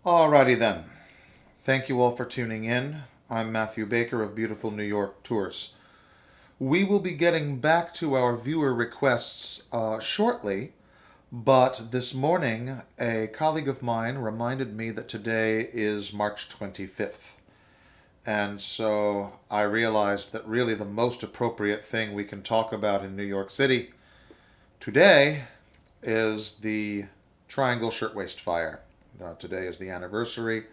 Alrighty then. Thank you all for tuning in. I'm Matthew Baker of Beautiful New York Tours. We will be getting back to our viewer requests shortly, but this morning a colleague of mine reminded me that today is March 25th. And so I realized that really the most appropriate thing we can talk about in New York City today is the Triangle Shirtwaist Fire. Today is the anniversary,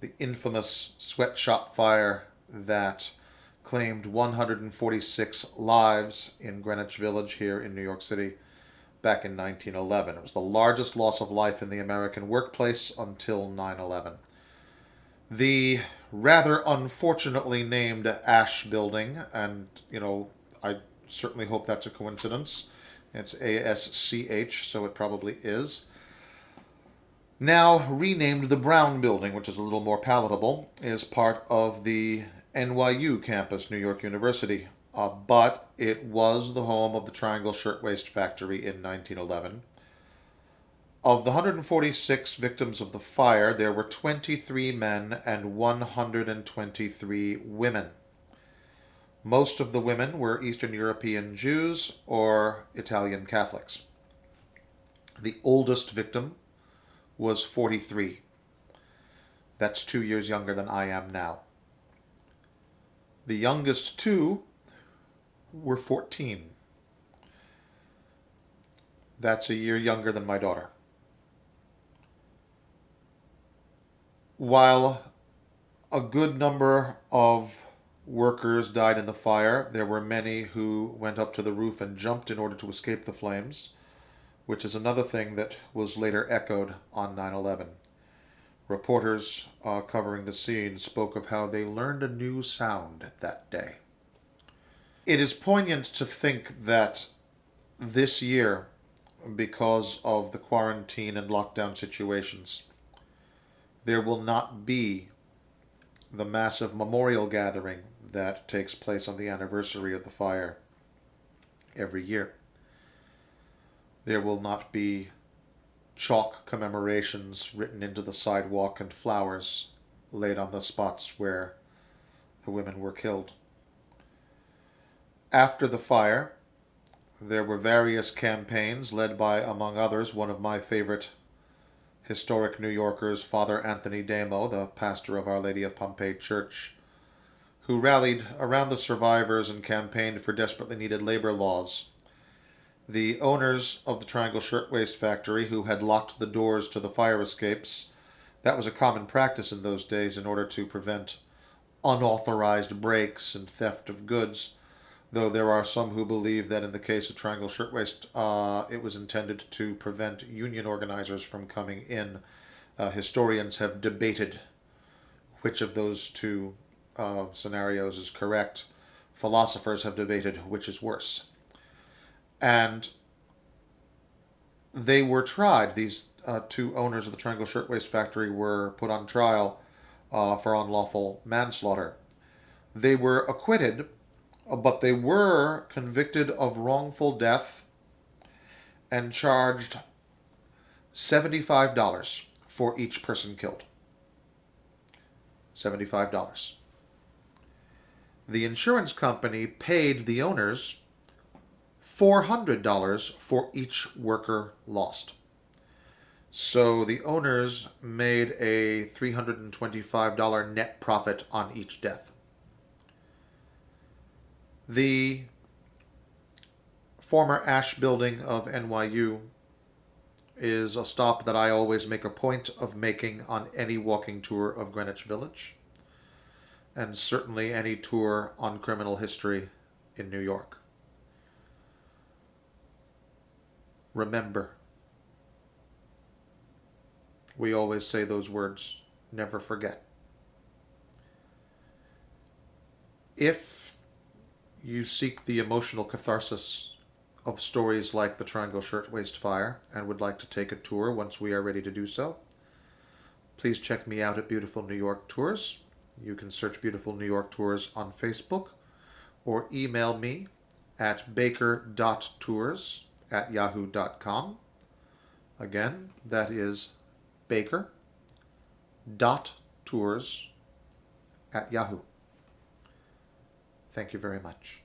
the infamous sweatshop fire that claimed 146 lives in Greenwich Village here in New York City back in 1911. It was the largest loss of life in the American workplace until 9/11. The rather unfortunately named Ash Building, and I certainly hope that's a coincidence. It's ASCH, so it probably is. Now renamed the Brown Building, which is a little more palatable, is part of the NYU campus, New York University. But it was the home of the Triangle Shirtwaist Factory in 1911. Of the 146 victims of the fire, there were 23 men and 123 women. Most of the women were Eastern European Jews or Italian Catholics. The oldest victim was 43. That's 2 years younger than I am now. The youngest two were 14. That's a year younger than my daughter. While a good number of workers died in the fire, there were many who went up to the roof and jumped in order to escape the flames, which is another thing that was later echoed on 9/11. Reporters covering the scene spoke of how they learned a new sound that day. It is poignant to think that this year, because of the quarantine and lockdown situations, there will not be the massive memorial gathering that takes place on the anniversary of the fire every year. There will not be chalk commemorations written into the sidewalk and flowers laid on the spots where the women were killed. After the fire, there were various campaigns led by, among others, one of my favorite historic New Yorkers, Father Anthony Damo, the pastor of Our Lady of Pompeii Church, who rallied around the survivors and campaigned for desperately needed labor laws. The owners of the Triangle Shirtwaist Factory, who had locked the doors to the fire escapes, that was a common practice in those days in order to prevent unauthorized breaks and theft of goods, though there are some who believe that in the case of Triangle Shirtwaist, it was intended to prevent union organizers from coming in. Historians have debated which of those two scenarios is correct. Philosophers have debated which is worse. And they were tried. These two owners of the Triangle Shirtwaist Factory were put on trial for unlawful manslaughter. They were acquitted, but they were convicted of wrongful death and charged $75 for each person killed. $75. The insurance company paid the owners $400 for each worker lost. So the owners made a $325 net profit on each death. The former Ash Building of NYU is a stop that I always make a point of making on any walking tour of Greenwich Village, and certainly any tour on criminal history in New York. Remember. We always say those words, never forget. If you seek the emotional catharsis of stories like the Triangle Shirtwaist Fire and would like to take a tour once we are ready to do so, please check me out at Beautiful New York Tours. You can search Beautiful New York Tours on Facebook or email me at baker.tours@yahoo.com. Again, that is Baker, tours at Yahoo. Thank you very much.